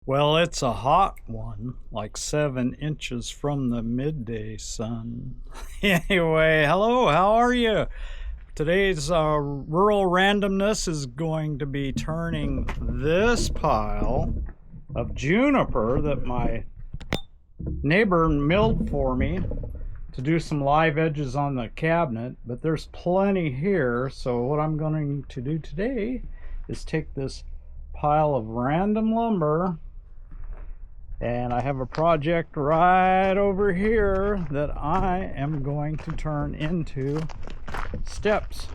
Well, it's a hot one, like 7 inches from the midday sun. Anyway, hello, how are you? Today's rural randomness is going to be turning this pile of juniper that my neighbor milled for me to do some live edges on the cabinet, but there's plenty here. So what I'm going to do today is take this pile of random lumber, and I have a project right over here that I am going to turn into steps.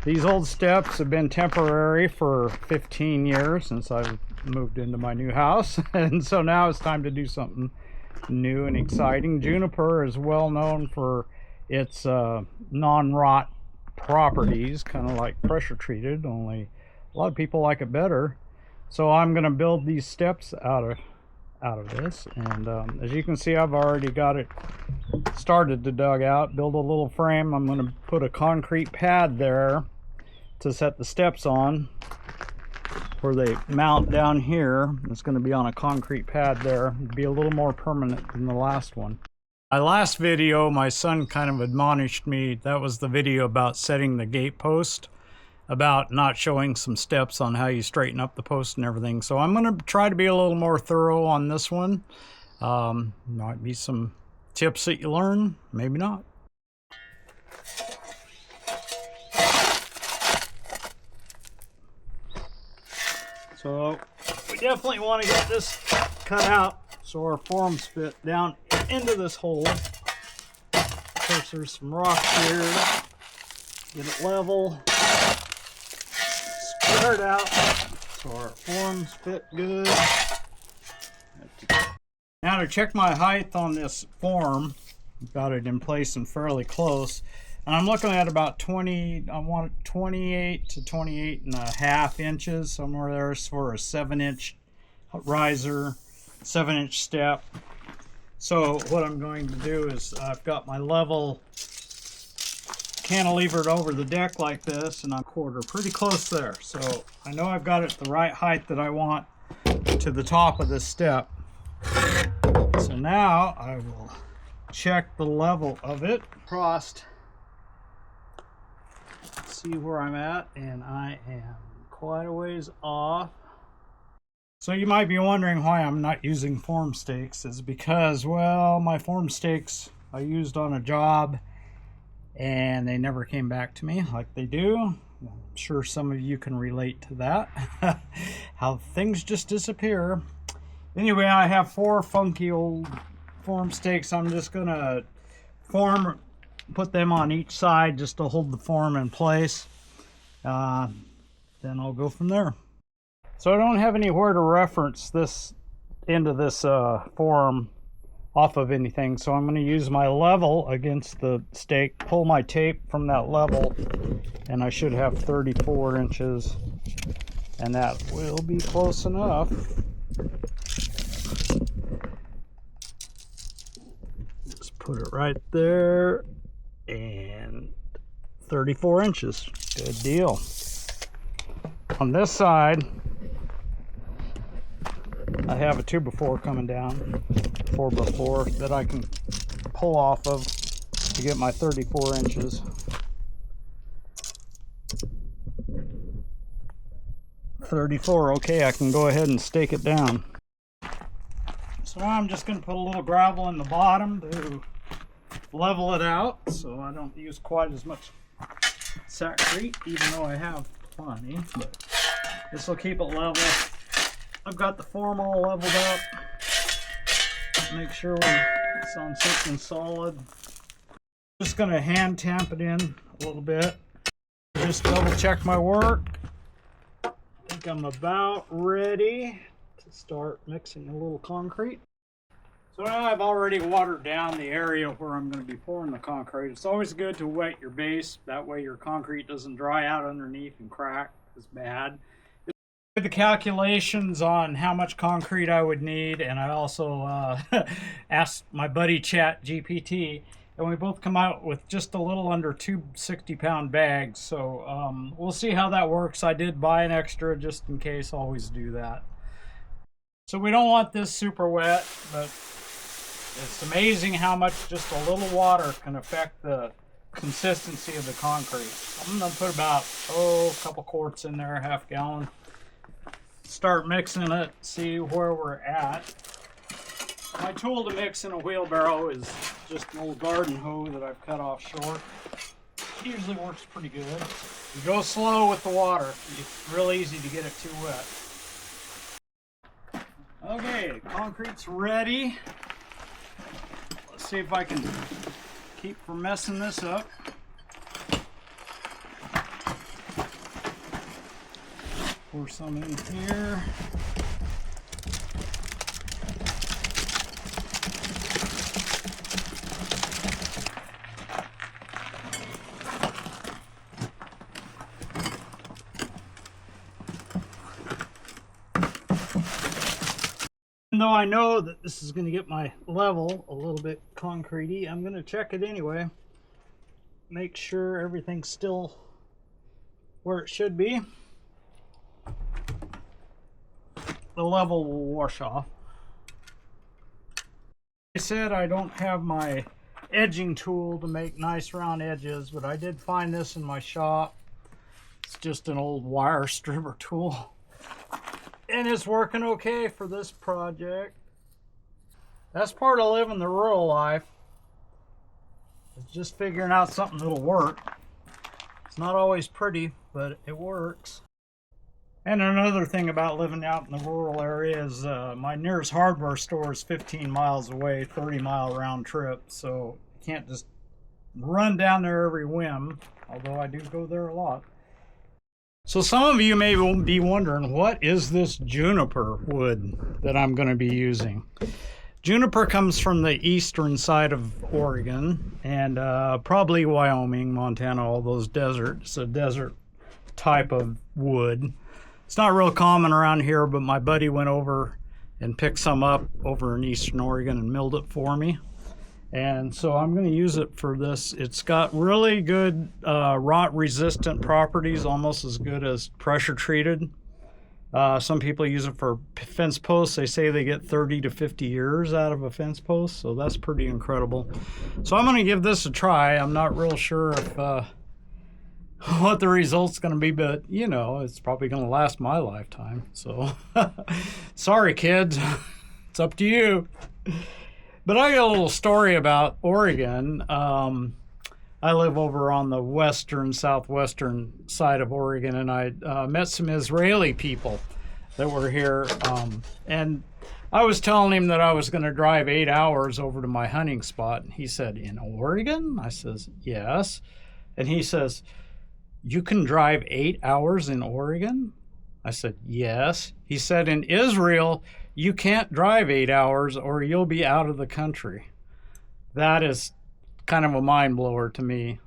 These old steps have been temporary for 15 years since I've moved into my new house, and so now it's time to do something new and exciting. Juniper is well known for its non-rot properties, kind of like pressure treated, only a lot of people like it better. So I'm going to build these steps out of this, and as you can see, I've already got it started to dug out, build a little frame. I'm going to put a concrete pad there to set the steps on, where they mount down here. It's going to be on a concrete pad there. It'll be a little more permanent than the last one. My last video, my son kind of admonished me. That was the video about setting the gate post, about not showing some steps on how you straighten up the post and everything. So I'm going to try to be a little more thorough on this one. Might be some tips that you learn, maybe not. So we definitely want to get this cut out so our forms fit down into this hole. Of course, there's some rocks here. Get it level. Squared out so our forms fit good. Now to check my height on this form, I've got it in place and fairly close, and I'm looking at about 20. I want 28 to 28 and a half inches, somewhere there, for a 7-inch riser, 7-inch step. So what I'm going to do is I've got my level cantilevered over the deck like this, and I'm quarter pretty close there. So I know I've got it the right height that I want to the top of this step. So now I will check the level of it across, see where I'm at, and I am quite a ways off. So you might be wondering why I'm not using form stakes. Is because, well, my form stakes I used on a job and they never came back to me like they do. I'm sure some of you can relate to that. How things just disappear. Anyway, I have 4 funky old form stakes. I'm just gonna put them on each side just to hold the form in place. Then I'll go from there. So I don't have anywhere to reference this into this form off of anything, so I'm going to use my level against the stake, pull my tape from that level, and I should have 34 inches, and that will be close enough. Just put it right there, and 34 inches. Good deal. On this side, I have a 2x4 coming down, 4x4, that I can pull off of to get my 34 inches. 34, okay, I can go ahead and stake it down. So now I'm just going to put a little gravel in the bottom to level it out so I don't use quite as much sackcrete, even though I have plenty, but this will keep it level. I've got the form all leveled up. Make sure it's on something solid. Just going to hand tamp it in a little bit. Just double check my work. I think I'm about ready to start mixing a little concrete. So now I've already watered down the area where I'm going to be pouring the concrete. It's always good to wet your base. That way your concrete doesn't dry out underneath and crack as bad. The calculations on how much concrete I would need, and I also asked my buddy ChatGPT, and we both come out with just a little under 2 60-pound bags. So we'll see how that works. I did buy an extra just in case. Always do that. So we don't want this super wet, but it's amazing how much just a little water can affect the consistency of the concrete. I'm going to put about, a couple quarts in there, half gallon. Start mixing it, see where we're at. My tool to mix in a wheelbarrow is just an old garden hoe that I've cut off short. It usually works pretty good. You go slow with the water. It's real easy to get it too wet. Okay, concrete's ready. Let's see if I can keep from messing this up. Pour some in here. Even though I know that this is going to get my level a little bit concretey, I'm going to check it anyway. Make sure everything's still where it should be. The level will wash off. I said I don't have my edging tool to make nice round edges, but I did find this in my shop. It's just an old wire stripper tool. And it's working okay for this project. That's part of living the rural life. It's just figuring out something that'll work. It's not always pretty, but it works. And another thing about living out in the rural area is my nearest hardware store is 15 miles away, 30-mile round trip. So you can't just run down there every whim, although I do go there a lot. So some of you may be wondering, what is this juniper wood that I'm going to be using? Juniper comes from the eastern side of Oregon and probably Wyoming, Montana, all those deserts. It's a desert type of wood. It's not real common around here, but my buddy went over and picked some up over in eastern Oregon and milled it for me. And so I'm going to use it for this. It's got really good rot resistant properties, almost as good as pressure treated. Some people use it for fence posts. They say they get 30 to 50 years out of a fence post, so that's pretty incredible. So I'm going to give this a try. I'm not real sure if what the result's going to be, but you know, it's probably going to last my lifetime. So sorry kids, it's up to you. But I got a little story about Oregon. I live over on the southwestern side of Oregon, and I met some Israeli people that were here. And I was telling him that I was going to drive 8 hours over to my hunting spot. And he said, "In Oregon?" I says, "Yes." And he says, "You can drive 8 hours in Oregon?" I said, "Yes." He said, "In Israel, you can't drive 8 hours or you'll be out of the country." That is kind of a mind blower to me.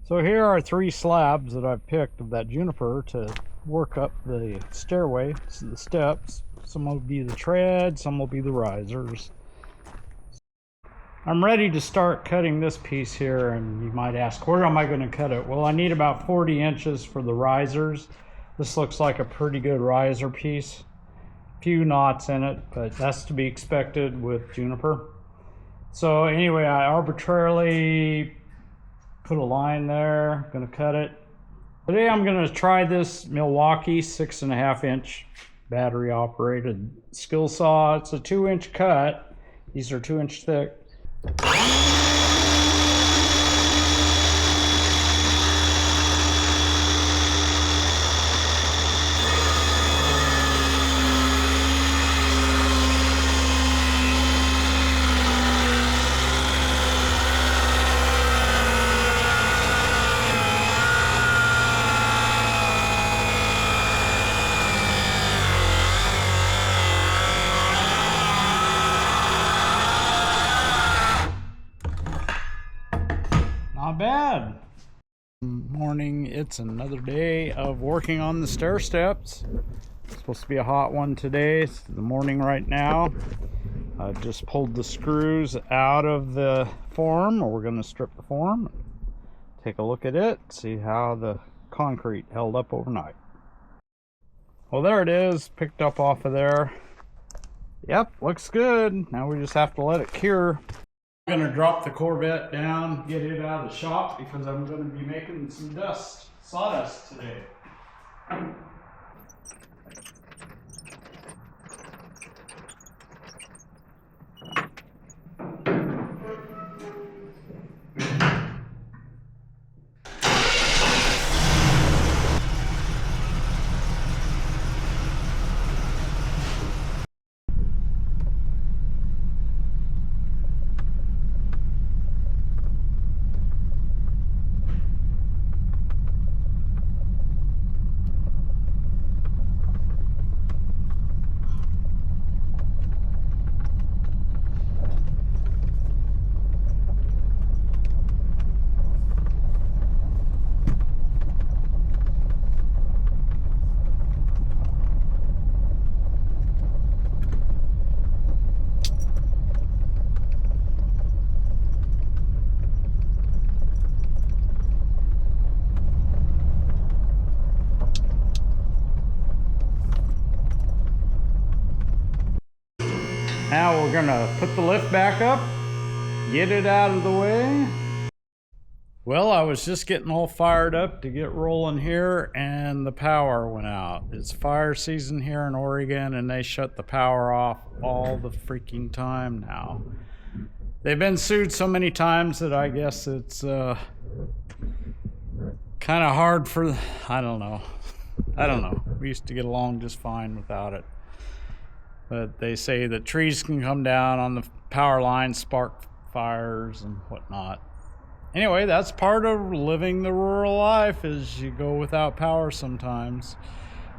So here are 3 slabs that I've picked of that juniper to work up the stairway, the steps. Some will be the tread, some will be the risers. I'm ready to start cutting this piece here, and you might ask, where am I going to cut it? Well, I need about 40 inches for the risers. This looks like a pretty good riser piece. Few knots in it, but that's to be expected with juniper. So anyway, I arbitrarily put a line there. Gonna cut it. Today I'm gonna try this Milwaukee 6.5 inch battery operated skill saw. It's a 2-inch cut. These are 2-inch thick. Not bad. Morning, it's another day of working on the stair steps. It's supposed to be a hot one today. It's the morning right now. I just pulled the screws out of the form, or we're going to strip the form. Take a look at it, see how the concrete held up overnight. Well, there it is, picked up off of there. Yep, looks good. Now we just have to let it cure. I'm gonna drop the Corvette down, get it out of the shop because I'm gonna be making some sawdust today. Now we're gonna put the lift back up, get it out of the way. Well, I was just getting all fired up to get rolling here and the power went out. It's fire season here in Oregon and they shut the power off all the freaking time now. They've been sued so many times that I guess it's kind of hard for, I don't know. We used to get along just fine without it. But they say that trees can come down on the power lines, spark fires and whatnot. Anyway, that's part of living the rural life, is you go without power sometimes.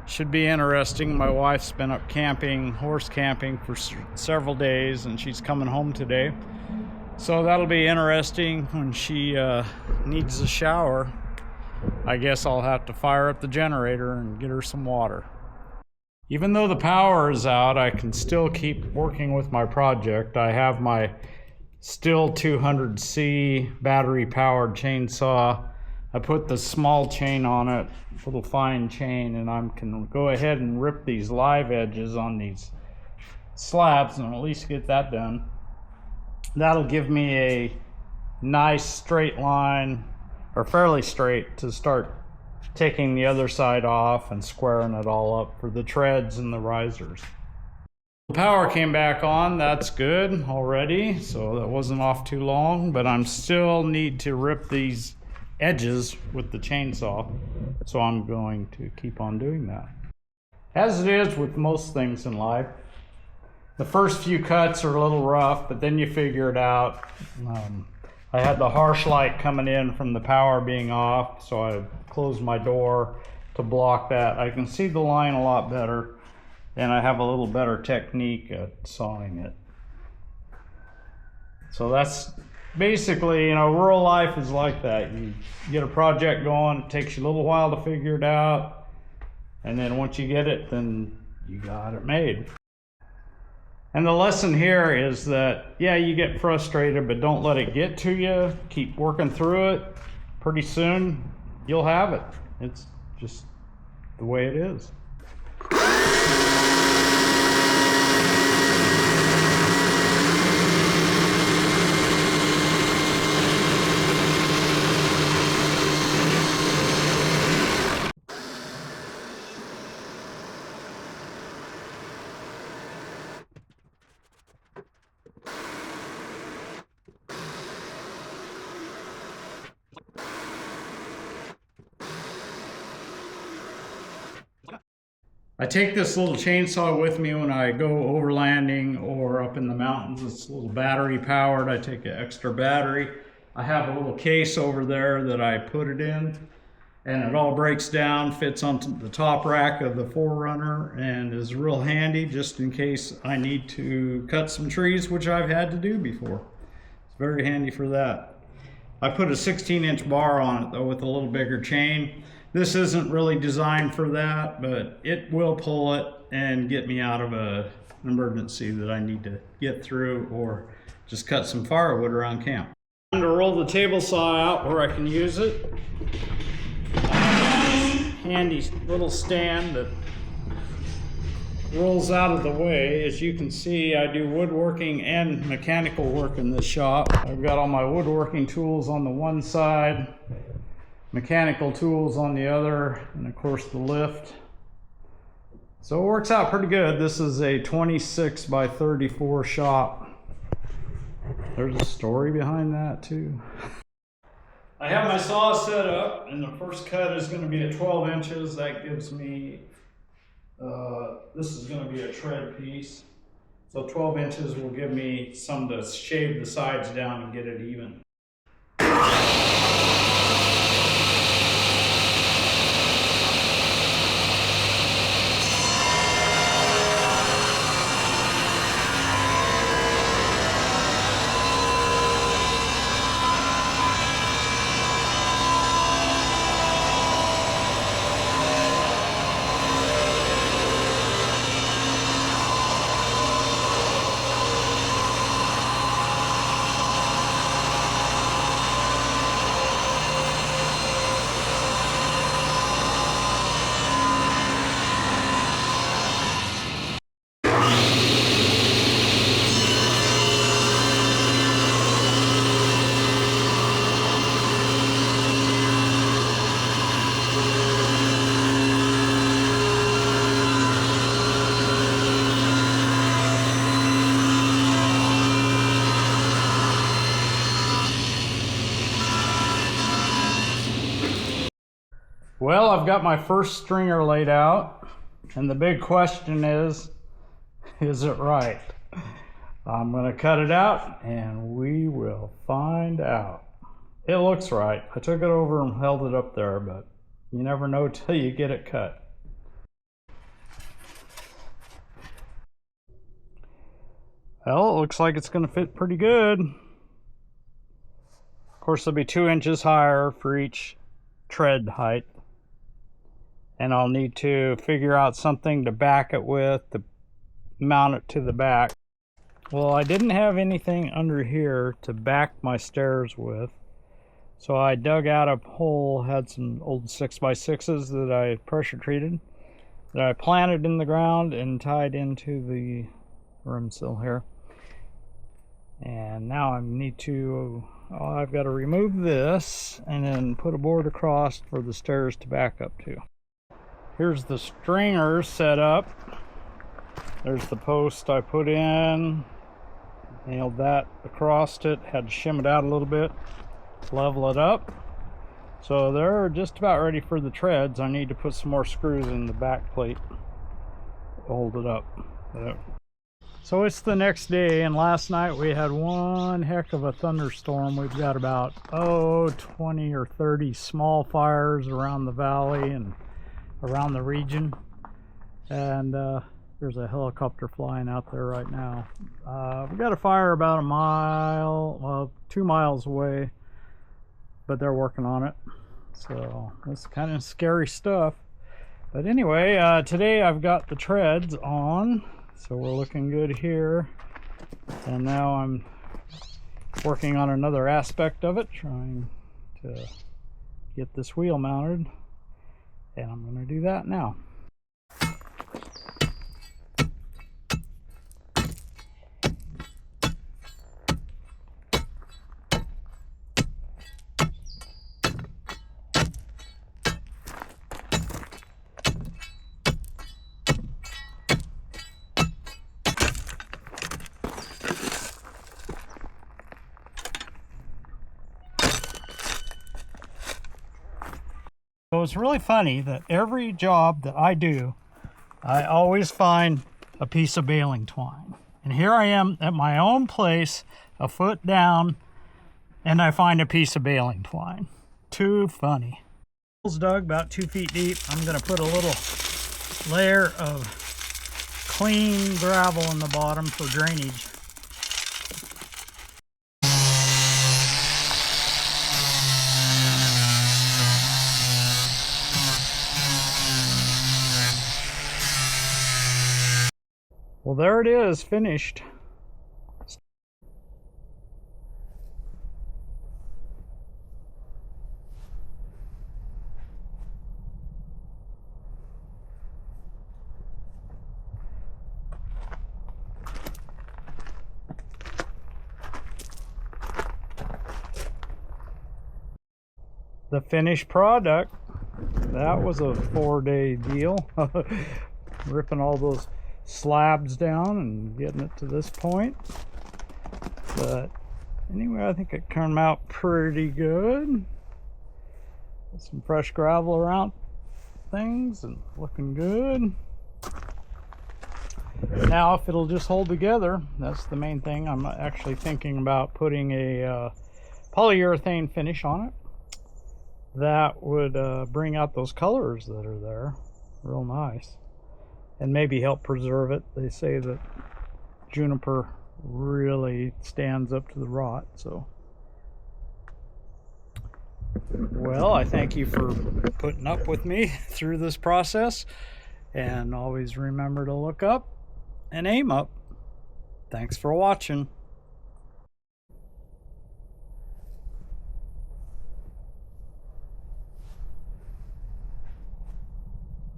Should be interesting. My wife's been up camping, horse camping for several days, and she's coming home today. So that'll be interesting when she needs a shower. I guess I'll have to fire up the generator and get her some water. Even though the power is out, I can still keep working with my project. I have my Stihl 200C battery powered chainsaw. I put the small chain on it, little fine chain, and I can go ahead and rip these live edges on these slabs and at least get that done. That'll give me a nice straight line, or fairly straight, to start taking the other side off and squaring it all up for the treads and the risers. The power came back on, that's good already, so that wasn't off too long, but I'm still need to rip these edges with the chainsaw, so I'm going to keep on doing that. As it is with most things in life, the first few cuts are a little rough, but then you figure it out. I had the harsh light coming in from the power being off, so I closed my door to block that. I can see the line a lot better, and I have a little better technique at sawing it. So that's basically, rural life is like that. You get a project going, it takes you a little while to figure it out, and then once you get it, then you got it made. And the lesson here is that, yeah, you get frustrated, but don't let it get to you. Keep working through it. Pretty soon, you'll have it. It's just the way it is. I take this little chainsaw with me when I go overlanding or up in the mountains. It's a little battery powered. I take an extra battery. I have a little case over there that I put it in, and it all breaks down, fits onto the top rack of the 4Runner, and is real handy just in case I need to cut some trees, which I've had to do before. It's very handy for that. I put a 16-inch bar on it though with a little bigger chain. This isn't really designed for that, but it will pull it and get me out of an emergency that I need to get through, or just cut some firewood around camp. I'm going to roll the table saw out where I can use it. Handy little stand that rolls out of the way. As you can see, I do woodworking and mechanical work in this shop. I've got all my woodworking tools on the one side, mechanical tools on the other, and of course the lift. So it works out pretty good. This is a 26 by 34 shop. There's a story behind that too. I have my saw set up, and the first cut is going to be at 12 inches. That gives me, this is going to be a tread piece. So 12 inches will give me some to shave the sides down and get it even. Well, I've got my first stringer laid out, and the big question is it right? I'm going to cut it out, and we will find out. It looks right. I took it over and held it up there, but you never know till you get it cut. Well, it looks like it's going to fit pretty good. Of course, it'll be 2 inches higher for each tread height. And I'll need to figure out something to back it with to mount it to the back. Well, I didn't have anything under here to back my stairs with, so I dug out a hole, had some old 6x6s that I pressure treated, that I planted in the ground and tied into the rim sill here. And now I need to, I've got to remove this and then put a board across for the stairs to back up to. Here's the stringer set up. There's the post I put in. Nailed that across it. Had to shim it out a little bit. Level it up. So they're just about ready for the treads. I need to put some more screws in the back plate. Hold it up. So it's the next day, and last night we had one heck of a thunderstorm. We've got about 20 or 30 small fires around the valley and around the region, and there's a helicopter flying out there right now. We got a fire about a mile, well, 2 miles away, but they're working on it, so it's kind of scary stuff. But anyway, today I've got the treads on, so we're looking good here, and now I'm working on another aspect of it, trying to get this wheel mounted. And I'm going to do that now. So it's really funny that every job that I do, I always find a piece of baling twine. And here I am at my own place, a foot down, and I find a piece of baling twine. Too funny. Hole's dug about 2 feet deep. I'm going to put a little layer of clean gravel in the bottom for drainage. Well, there it is, finished. the finished product. That was a 4-day deal. Ripping all those slabs down and getting it to this point. But anyway, I think it turned out pretty good. Got some fresh gravel around things and looking good. Now if it'll just hold together, that's the main thing. I'm actually thinking about putting a polyurethane finish on it. That would bring out those colors that are there real nice and maybe help preserve it. They say that juniper really stands up to the rot. So well, I thank you for putting up with me through this process, and always remember to look up and aim up. Thanks for watching.